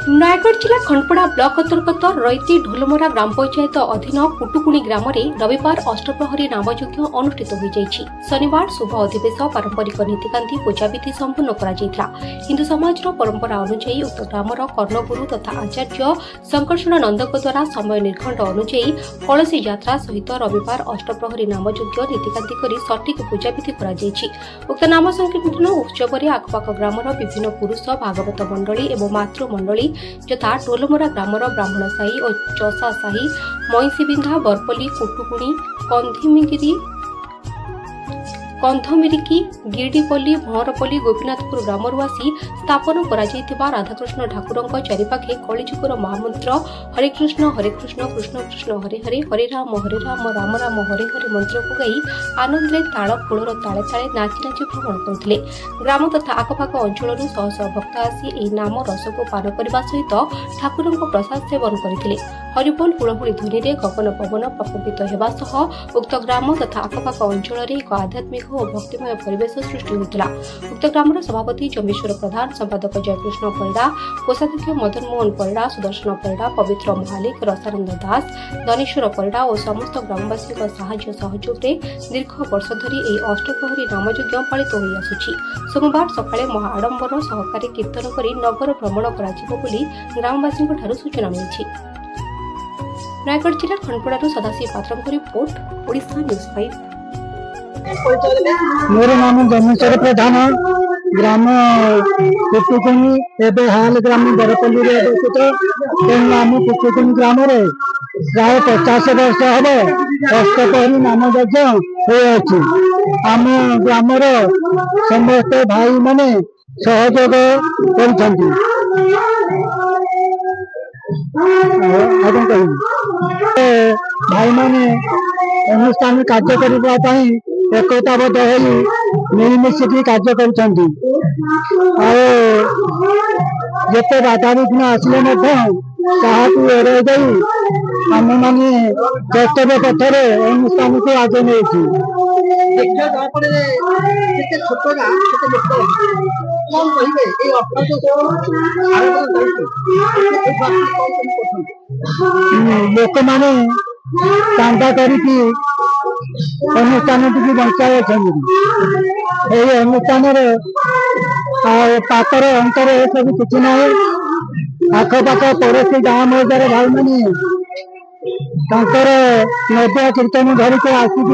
नयगढ़ जिला खंडपड़ा ब्लॉक अंतर्गत रईती ढोलमरा ग्राम पंचायत अधीन कुटुकुणी ग्राम रविवार अष्टप्रहरी नामयज्ञ अनुष्ठित हो जाइछि। शनिवार शुभ अधिवेश पारंपरिक नीतिकांति पूजाविधि संपन्न करा। हिंदू समाज परंपरा अनुसार उक्त ग्रामर कर्णगुरु तथा आचार्य शंकरषण नंदक द्वारा समय निर्घंट अनुसार कलसी यात्रा सहित रविवार अष्टप्रहरी नामयज्ञ नीतिकांति करी सठिक पूजाविधि करा। उक्त नाम संकीर्तन उत्सव में आखपाख ग्रामर विभिन्न पुरुष भागवत मंडली और मातृमंडली यथा ढोलमरा ग्रामर ब्राह्मण साही और चौसा साही मईसीबिंधा बरपल्ली कुटुकुणी कंधमिरिकी गिरडीपल्ली भंवरपल्ली गोपीनाथपुर ग्रामर आसी स्थापन करा राधाकृष्ण ठाकुर चारिपाखे कलिजुगर महामंत्र हरे कृष्ण कृष्ण कृष्ण हरे हरे हरे राम राम राम हरे हरे मंत्र को गाई आनंद ताल फूलर ताले ताले नाची नाची भ्रमण करते। ग्राम तथा आखपाख अंचल शह शह भक्त आसी यह नाम रस को पान करने सहित ठाकुर प्रसाद सेवन करते। हरिबोल हुड़हुड़ी ध्वनि गगन पवन प्रकम्पित होगा सह उक्त ग्राम तथा आखपाख अंचल एक आध्यात्मिक और भक्तिमय परिवेश सृष्टि होता। उक्त ग्राम सभापति जमेश्वर प्रधान, संपादक जयकृष्ण परिड़ा, कोषाध्यक्ष मदन मोहन परिड़ा, सुदर्शन परिड़ा, पवित्र महालिक, रसानंद दास, धनेश्वर परिड़ा और समस्त ग्रामवासी साहाय्य सहयोग दीर्घ वर्ष धरी यह अष्टप्रहरी नामयज्ञ पालित हो आसुछि। सोमवार सकाळे महाआडंबर सहकारी कीर्तन करी नगर भ्रमण कराजिबो बोली ग्रामवासी सूचना मिली। नयगढ़ जिला खंडपड़ारू सदाशिव पात्र रिपोर्ट ओडिशा न्यूज 5। मेरा नाम जमेश्वर प्रधान, ग्राम कुटुकुणी एवं हाल ग्राम बरपल्ली अवस्थित। आम कुटुकुणी ग्राम प्राय 50 वर्ष हम अष्टप्रहरी नामयज्ञ आम ग्रामर समस्त भाई माने सहयोग कर भाई माने अनुष्ठान कार्य करने एकताबद्ध हो मिलमिशिकी कार्य करते। जिते बाधा विघ्न आसिले एड़े जाई आम मैंने कर्तव्य पथरे अनुष्ठान को आगे नहीं। लोक मैंने चांदा करके अनुष्ठान टी बचाई अनुष्ठान पातर अंतर सब किसी ना आखपाख पड़ोसी गाँव मजार भाई मैंने नदिया कीर्तन धरिक आसिक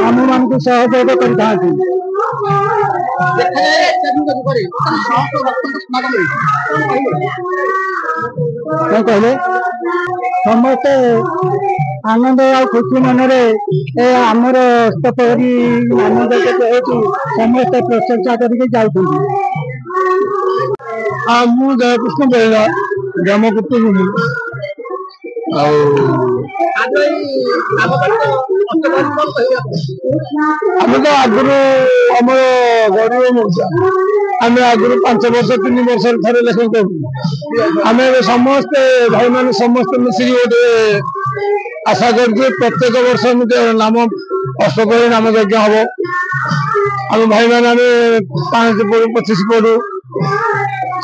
आम मान सहयोग कर कहले समस्ते आनंद आ खुशी मनरे आमर अष्टप्रहरी नामयज्ञ समस्ते प्रशंसा करके जाऊँ। मु जयकृष्ण बेला ग्राम कुटुकुणी आम तो आगुरी आम गरीब आम आगुरी 5 वर्ष 3 वर्ष थे लेखन करूँ। आम समस्ते भाई मान समस्त मिसिक गोटे आशा कर प्रत्येक वर्ष नाम अष्टप्रहरी नामयज्ञ हम आम भाई मैंने 5 पढ़ू 25 पढ़ू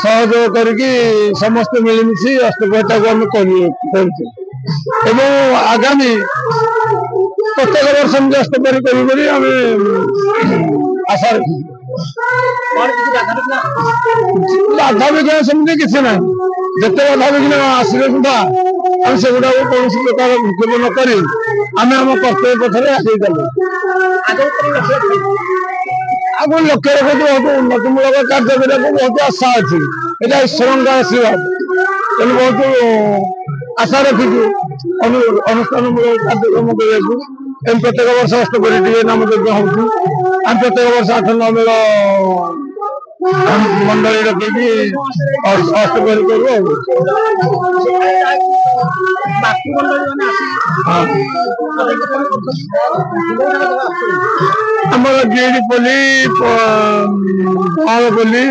सहयोग करके समस्त मिलमिशी अष्टप्रहरी को एवं आगामी प्रत्येक वर्ष अष्टप्रहरी कर आशा रखी। बाधा विघ्न सेमती किसी ना जिते बाधा विघ्न आसिले सुधा आम से गुड़ा कौन प्रकार भूक्षेप नक आम आम कर्तव्य पथरे आगे गलु। आग लक्ष्य रखते बहुत उन्नतिमूलक कार्य करने बहुत आशा अच्छी यहाँ ईश्वर का आशीर्वाद तेणु बहुत आशा रखी अनुष्ठान मूलक कार्यक्रम करने प्रत्येक वर्ष अष्टप्रहरी नामयज्ञ हो प्रत्येक वर्ष 8-9 मेल मंडली रखी अष्टप्रहरी करूँ। आमर गिरडीपल्ली भंवरपल्ली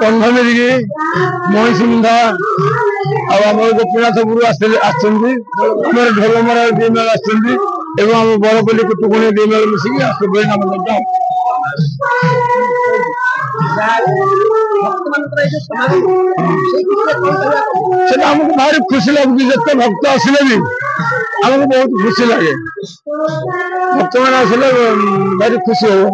कंधमिरिकी मईसीबिंधा आम गोपीनाथपुर आमर ढोलमरा 2 मेल आम बरपल्ली कुटुकुणी 2 मेल मिसिक अष्टप्रहरी नामयज्ञ। সেটা আমাকে ভারি খুশি লাগুଛି যেতে ভক্ত আসলে ବି ଆମକୁ ବହୁତ ଖୁସି ଲାଗେ ଭକ୍ତମାନେ ଆସିଲେ ଭାରି ଖୁସି ହଉ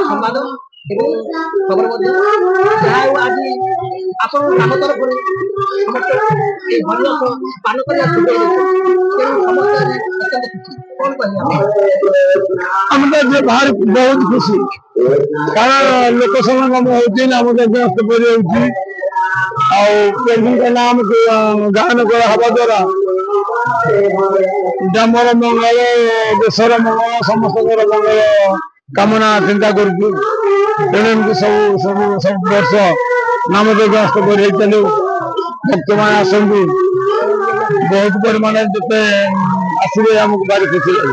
ସମ୍ବାଦ ଏବଂ ଖବର ମଧ୍ୟ ଯାହା ହଉ ଆଜି ଆପଣଙ୍କ ଗ୍ରାମ ତରଫରୁ ସମସ୍ତେ ଏଇ ଭଲ ପାନ କରିବା ସୁଯୋଗ ତେଣୁ ସମସ୍ତେ ଆଜି କଣ କହିବେ ଆମେ ତ ଭାରି ବହୁତ ଖୁସି କାରଣ ଲୋକ ସମାଗମ ହଉଛି ନାମ ଯଜ୍ଞ ପରି ହଉଛି ଆଉ ପ୍ରଭୁଙ୍କ ନାମ ଗାନ କରାହେବା ଦ୍ୱାରା ଗ୍ରାମର ମଙ୍ଗଳ ଦେଶର ମଙ୍ଗଳ ସମସ୍ତଙ୍କର ମଙ୍ଗଳ କାମନା ଚିନ୍ତା କରୁଛୁ ତେଣୁ ଏମିତି ସବୁ ବର୍ଷ ନାମ ଯଜ୍ଞ ପରି ଚାଲୁ ଭକ୍ତମାନେ ଆସନ୍ତୁ ବହୁତ ପରିମାଣରେ ଯେତେ ଆସିବେ ଆମକୁ ଭାରି ଖୁସି ଲାଗେ।